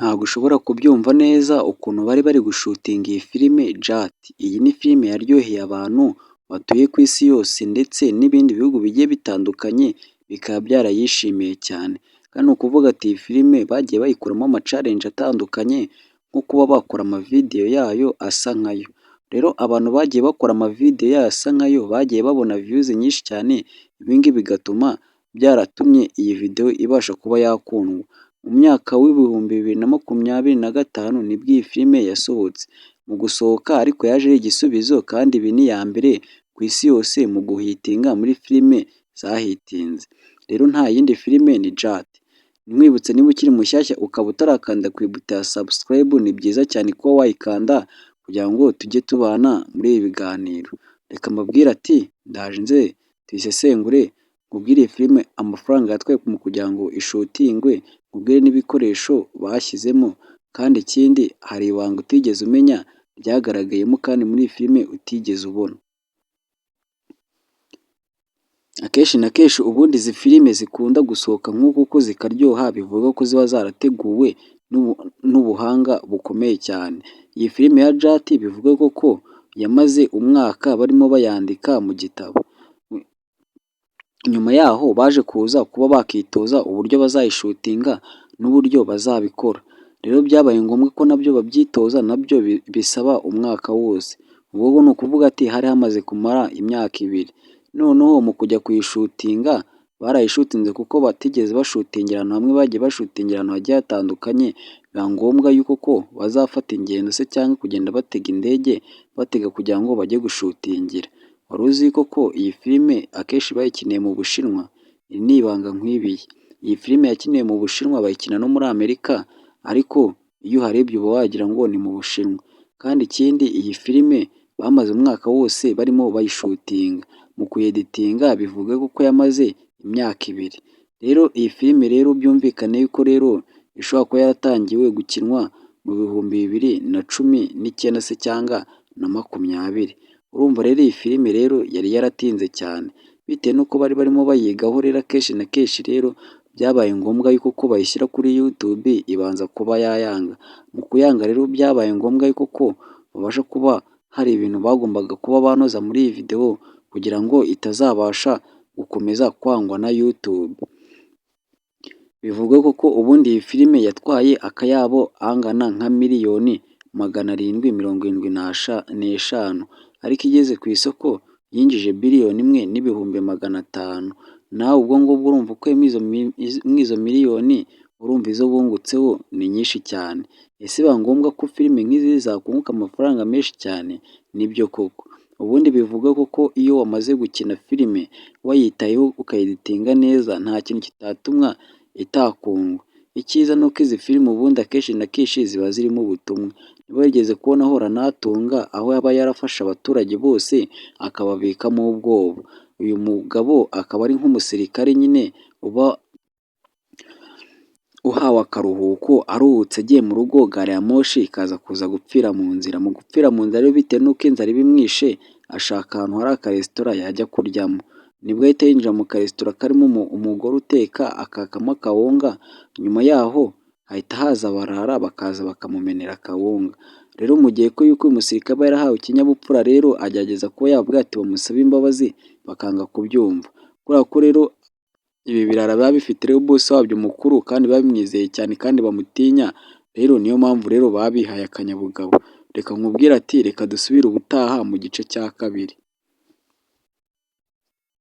Ntabwo ushobora kubyumva neza ukuntu bari gushutinga iyi filime Jat. Iyi ni filime yaryoheye abantu batuye ku isi yose ndetse n'ibindi bihugu bigiye bitandukanye bikaba byarayishimiye cyane. Kandi ni ukuvuga ati iyi filime bagiye bayikuramo amacalenje atandukanye nko kuba bakora amavideyo yayo asa nkayo. Rero abantu bagiye bakora amavideyo yayo asa nkayo bagiye babona viyuzi nyinshi cyane, ibi ngibi bigatuma byaratumye iyi videwo ibasha kuba yakundwa. Mu myaka w'ibihumbi 2025 nibwo iyi filime yasohotse. Mu gusohoka ariko yaje ari igisubizo kandi ibi ni iya mbere ku isi yose mu guhitinga muri filime zahitinze. Rero nta yindi filime ni Jat. Nkwibutse niba ukiri mushyashya ukaba utarakanda ku ibuto ya subscribe, ni byiza cyane kuba wayikanda kugira ngo tujye tubana muri ibi biganiro. Reka mbabwire ati ndaje nze tuyisesengure, nkubwire iyi filime amafaranga yatwaye mu kugira ngo ishutingwe, nkubwire n'ibikoresho bashyizemo, kandi ikindi hari ibanga utigeze umenya ryagaragayemo kandi muri iyi filime utigeze ubona. Akenshi na kenshi ubundi izi filime zikunda gusohoka nk'uku ko zikaryoha bivuga ko ziba zarateguwe n'ubuhanga bukomeye cyane. Iyi filime ya Jat bivuga ko yamaze umwaka barimo bayandika mu gitabo. Nyuma yaho baje kuza kuba bakitoza uburyo bazayishutinga n'uburyo bazabikora. Rero byabaye ngombwa ko nabyo babyitoza, nabyo bisaba umwaka wose. Ubwo ni ukuvuga ati hari hamaze kumara imyaka 2. Noneho mu kujya kuyishutinga barayishutinze kuko batigeze bashutingira ahantu hamwe, bagiye bashutingira ahantu hagiye hatandukanye, biba ngombwa yuko ko bazafata ingendo se cyangwa kugenda batega indege, batega kugira ngo bajye gushutingira. Wari uzi ko iyi filime akenshi bayikiniye mu Bushinwa? Iri ni ibanga nkwibiye. Iyi filime yakiniwe mu Bushinwa, bayikina no muri Amerika, ariko iyo uharebye uba wagira ngo ni mu Bushinwa. Kandi ikindi iyi filime bamaze umwaka wose barimo bayishutinga. Mu kuyeditinga bivuga ko yamaze imyaka 2. Rero iyi filime rero byumvikane yuko rero ishobora kuba yaratangiwe gukinwa mu 2019 se cyangwa na 20. Urumva rero iyi filime rero yari yaratinze cyane bitewe n'uko bari barimo bayigaho. Rero akenshi na kenshi rero byabaye ngombwa yuko ko bayishyira kuri YouTube ibanza kuba yayanga. Mu kuyanga rero byabaye ngombwa yuko ko babasha kuba hari ibintu bagombaga kuba banoza muri iyi videwo kugira ngo itazabasha gukomeza kwangwa na YouTube. Bivuga ko ubundi iyi filime yatwaye akayabo angana nka miliyoni 775, ariko igeze ku isoko yinjije biliyoni 1,500,000. Nawe ubwo ngubwo urumva ko izo miliyoni, urumva izo bungutseho ni nyinshi cyane. Ese biba ngombwa ko filime nk'izi zakunguka amafaranga menshi cyane? Nibyo koko. Ubundi bivuga ko iyo wamaze gukina filime wayitayeho ukayeditinga neza, nta kintu kitatuma itakundwa. Icyiza ni uko izi filime ubundi akenshi na kenshi ziba zirimo ubutumwa. Niba wigeze kubona ahora natunga aho yaba yarafashe abaturage bose akababikamo ubwoba. Uyu mugabo akaba ari nk'umusirikare nyine uba uhawe akaruhuko, aruhutse agiye mu rugo, gari ya moshi ikaza kuza gupfira mu nzira. Mu gupfira mu nzira rero bitewe n'uko inzara iba imwishe, ashaka ahantu hari akaresitora yajya kuryamo. Nibwo ahita yinjira mu karesitora karimo umugore uteka, akakamo akawunga. Nyuma yaho hahita haza abarara bakaza bakamumenera akawunga. Rero mu gihe ko yuko uyu musirikare aba yarahawe ikinyabupfura, rero agerageza kuba yavuga ati bamusabe imbabazi bakanga kubyumva. Kubera ko rero ibi birara biba bifite rero bosi wabyo mukuru kandi babimwizeye cyane kandi bamutinya. Rero niyo mpamvu rero baba bihaye akanyabugabo. Reka nkubwire ati reka dusubire ubutaha mu gice cya 2.